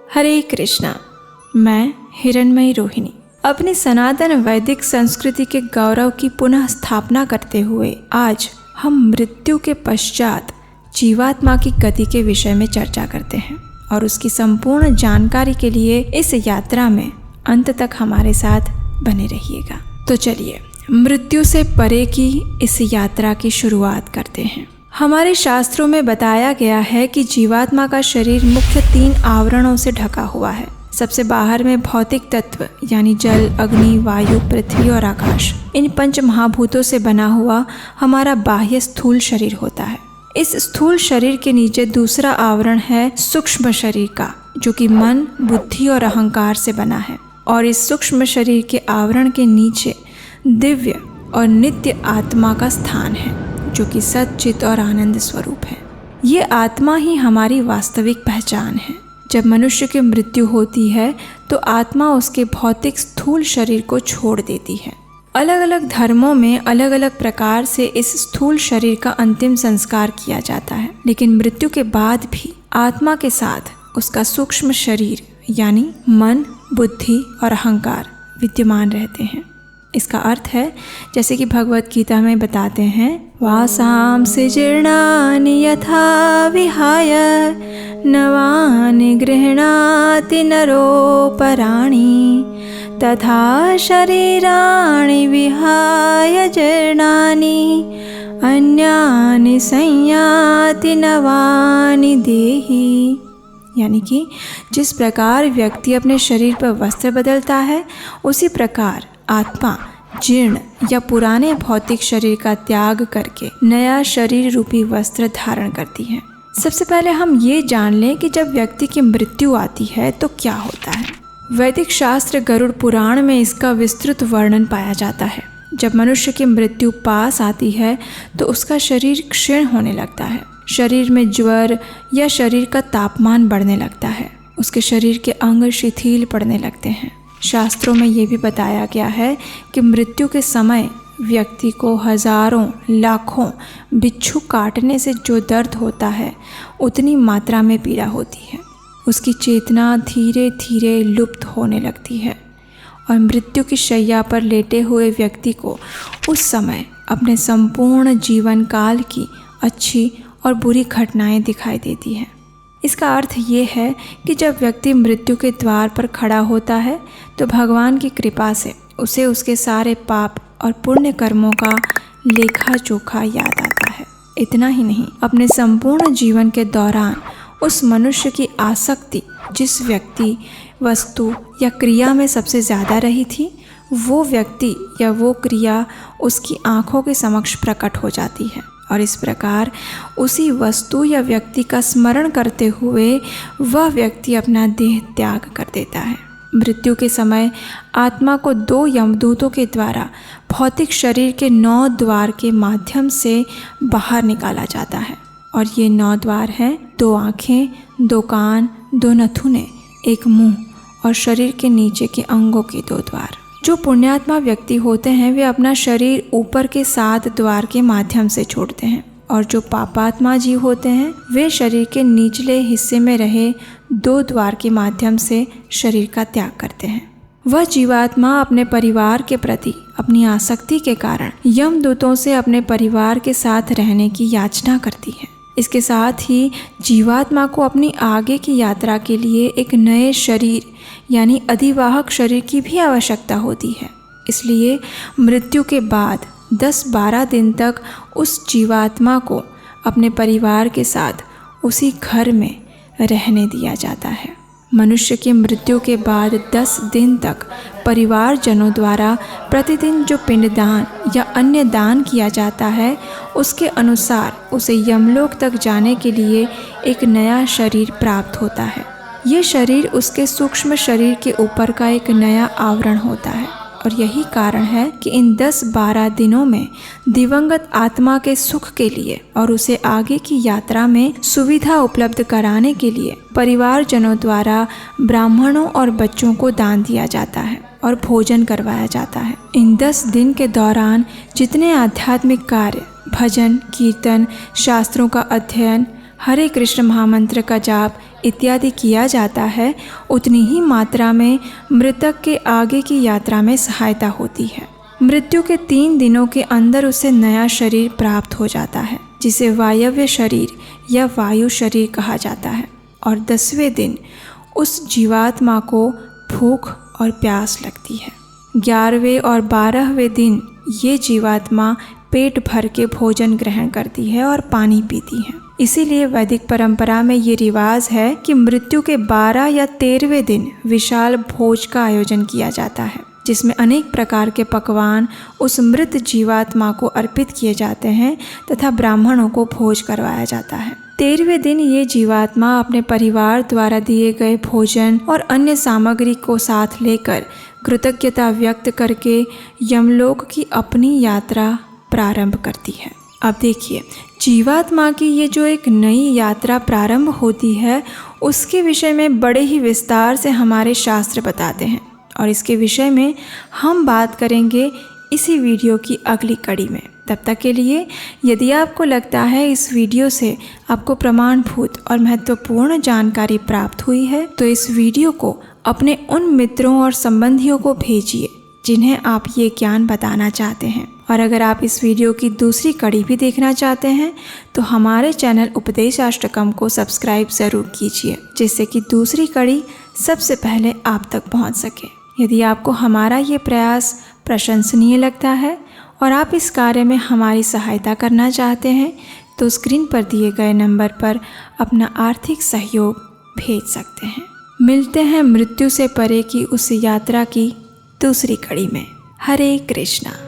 हरे कृष्णा। मैं हिरणमयी रोहिणी अपनी सनातन वैदिक संस्कृति के गौरव की पुनः स्थापना करते हुए आज हम मृत्यु के पश्चात जीवात्मा की गति के विषय में चर्चा करते हैं और उसकी संपूर्ण जानकारी के लिए इस यात्रा में अंत तक हमारे साथ बने रहिएगा। तो चलिए मृत्यु से परे की इस यात्रा की शुरुआत करते हैं। हमारे शास्त्रों में बताया गया है कि जीवात्मा का शरीर मुख्य 3 आवरणों से ढका हुआ है। सबसे बाहर में भौतिक तत्व यानी जल, अग्नि, वायु, पृथ्वी और आकाश, इन 5 महाभूतों से बना हुआ हमारा बाह्य स्थूल शरीर होता है। इस स्थूल शरीर के नीचे दूसरा आवरण है सूक्ष्म शरीर का, जो कि मन, बुद्धि और अहंकार से बना है। और इस सूक्ष्म शरीर के आवरण के नीचे दिव्य और नित्य आत्मा का स्थान है, जो कि सच्चित और आनंद स्वरूप है। ये आत्मा ही हमारी वास्तविक पहचान है। जब मनुष्य की मृत्यु होती है तो आत्मा उसके भौतिक स्थूल शरीर को छोड़ देती है। अलग अलग धर्मों में अलग अलग प्रकार से इस स्थूल शरीर का अंतिम संस्कार किया जाता है, लेकिन मृत्यु के बाद भी आत्मा के साथ उसका सूक्ष्म शरीर यानी मन, बुद्धि और अहंकार विद्यमान रहते हैं। इसका अर्थ है, जैसे कि भगवत गीता में बताते हैं, वासांसि जीर्णानि यथा विहाय नवानि गृह्णाति नरोपराणि तथा शरीराणि विहाय जीर्णानि अन्यानि संयाति नवानि देहि। यानी कि जिस प्रकार व्यक्ति अपने शरीर पर वस्त्र बदलता है, उसी प्रकार आत्मा जीर्ण या पुराने भौतिक शरीर का त्याग करके नया शरीर रूपी वस्त्र धारण करती है। सबसे पहले हम ये जान लें कि जब व्यक्ति की मृत्यु आती है तो क्या होता है। वैदिक शास्त्र गरुड़ पुराण में इसका विस्तृत वर्णन पाया जाता है। जब मनुष्य की मृत्यु पास आती है तो उसका शरीर क्षीण होने लगता है। शरीर में ज्वर या शरीर का तापमान बढ़ने लगता है। उसके शरीर के अंग शिथिल पड़ने लगते हैं। शास्त्रों में ये भी बताया गया है कि मृत्यु के समय व्यक्ति को हजारों लाखों बिच्छू काटने से जो दर्द होता है, उतनी मात्रा में पीड़ा होती है। उसकी चेतना धीरे धीरे लुप्त होने लगती है और मृत्यु की शैया पर लेटे हुए व्यक्ति को उस समय अपने संपूर्ण जीवन काल की अच्छी और बुरी घटनाएं दिखाई देती हैं। इसका अर्थ ये है कि जब व्यक्ति मृत्यु के द्वार पर खड़ा होता है तो भगवान की कृपा से उसे उसके सारे पाप और पुण्य कर्मों का लेखा जोखा याद आता है। इतना ही नहीं, अपने संपूर्ण जीवन के दौरान उस मनुष्य की आसक्ति जिस व्यक्ति, वस्तु या क्रिया में सबसे ज़्यादा रही थी, वो व्यक्ति या वो क्रिया उसकी आँखों के समक्ष प्रकट हो जाती है और इस प्रकार उसी वस्तु या व्यक्ति का स्मरण करते हुए वह व्यक्ति अपना देह त्याग कर देता है। मृत्यु के समय आत्मा को 2 यमदूतों के द्वारा भौतिक शरीर के 9 द्वार के माध्यम से बाहर निकाला जाता है और ये 9 द्वार हैं 2 आँखें, 2 कान, 2 नथुने, 1 मुंह और शरीर के नीचे के अंगों के 2 द्वार। जो पुण्यात्मा व्यक्ति होते हैं वे अपना शरीर ऊपर के 7 द्वार के माध्यम से छोड़ते हैं और जो पापात्मा जीव होते हैं वे शरीर के निचले हिस्से में रहे 2 द्वार के माध्यम से शरीर का त्याग करते हैं। वह जीवात्मा अपने परिवार के प्रति अपनी आसक्ति के कारण यमदूतों से अपने परिवार के साथ रहने की याचना करती है। इसके साथ ही जीवात्मा को अपनी आगे की यात्रा के लिए एक नए शरीर यानी अधिवाहक शरीर की भी आवश्यकता होती है। इसलिए मृत्यु के बाद 10-12 दिन तक उस जीवात्मा को अपने परिवार के साथ उसी घर में रहने दिया जाता है। मनुष्य की मृत्यु के बाद 10 दिन तक परिवारजनों द्वारा प्रतिदिन जो पिंडदान या अन्य दान किया जाता है, उसके अनुसार उसे यमलोक तक जाने के लिए एक नया शरीर प्राप्त होता है। ये शरीर उसके सूक्ष्म शरीर के ऊपर का एक नया आवरण होता है और यही कारण है कि इन 10-12 दिनों में दिवंगत आत्मा के सुख के लिए और उसे आगे की यात्रा में सुविधा उपलब्ध कराने के लिए परिवारजनों द्वारा ब्राह्मणों और बच्चों को दान दिया जाता है और भोजन करवाया जाता है। इन 10 दिन के दौरान जितने आध्यात्मिक कार्य, भजन, कीर्तन, शास्त्रों का अध्ययन, हरे कृष्ण महामंत्र का जाप इत्यादि किया जाता है, उतनी ही मात्रा में मृतक के आगे की यात्रा में सहायता होती है। मृत्यु के 3 दिनों के अंदर उसे नया शरीर प्राप्त हो जाता है, जिसे वायव्य शरीर या वायु शरीर कहा जाता है। और 10वें दिन उस जीवात्मा को भूख और प्यास लगती है। 11वें और 12वें दिन ये जीवात्मा पेट भर के भोजन ग्रहण करती है और पानी पीती है। इसीलिए वैदिक परंपरा में ये रिवाज है कि मृत्यु के 12 या 13वें दिन विशाल भोज का आयोजन किया जाता है, जिसमें अनेक प्रकार के पकवान उस मृत जीवात्मा को अर्पित किए जाते हैं तथा ब्राह्मणों को भोज करवाया जाता है। 13वें दिन ये जीवात्मा अपने परिवार द्वारा दिए गए भोजन और अन्य सामग्री को साथ लेकर कृतज्ञता व्यक्त करके यमलोक की अपनी यात्रा प्रारंभ करती है। अब देखिए, जीवात्मा की ये जो एक नई यात्रा प्रारंभ होती है, उसके विषय में बड़े ही विस्तार से हमारे शास्त्र बताते हैं और इसके विषय में हम बात करेंगे इसी वीडियो की अगली कड़ी में। तब तक के लिए यदि आपको लगता है इस वीडियो से आपको प्रमाणभूत और महत्वपूर्ण जानकारी प्राप्त हुई है, तो इस वीडियो को अपने उन मित्रों और संबंधियों को भेजिए जिन्हें आप ये ज्ञान बताना चाहते हैं। और अगर आप इस वीडियो की दूसरी कड़ी भी देखना चाहते हैं तो हमारे चैनल उपदेशाष्टकम को सब्सक्राइब ज़रूर कीजिए, जिससे कि दूसरी कड़ी सबसे पहले आप तक पहुंच सके। यदि आपको हमारा ये प्रयास प्रशंसनीय लगता है और आप इस कार्य में हमारी सहायता करना चाहते हैं तो स्क्रीन पर दिए गए नंबर पर अपना आर्थिक सहयोग भेज सकते हैं। मिलते हैं मृत्यु से परे की उस यात्रा की दूसरी कड़ी में। हरे कृष्णा।